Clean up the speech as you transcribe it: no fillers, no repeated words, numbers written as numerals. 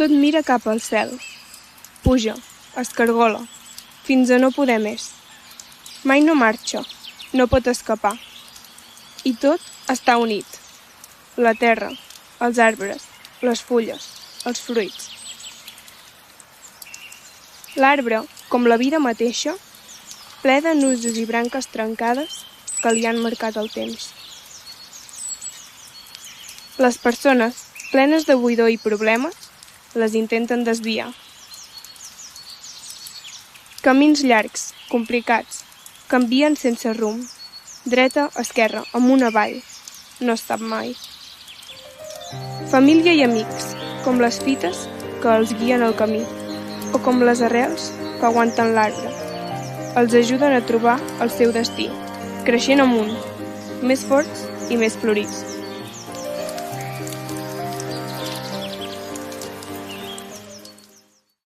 Tot mira cap al cel. Puja, escargola, fins a no poder més. Mai no marxa, no pot escapar. I tot està unit. La terra, els arbres, les fulles, els fruits. L'arbre, com la vida mateixa, ple de nusos i branques trencades que li han marcat el temps. Les persones, plenes de buidor i problemes, les intenten desviar. Camins llargs, complicats, canvien sense rumb, dreta, esquerra, amunt, avall, no es sap mai. Família i amics, com les fites que els guien el camí, o com les arrels que aguanten l'arbre. Els ajuden a trobar el seu destí, creixent amunt, més forts i més florits.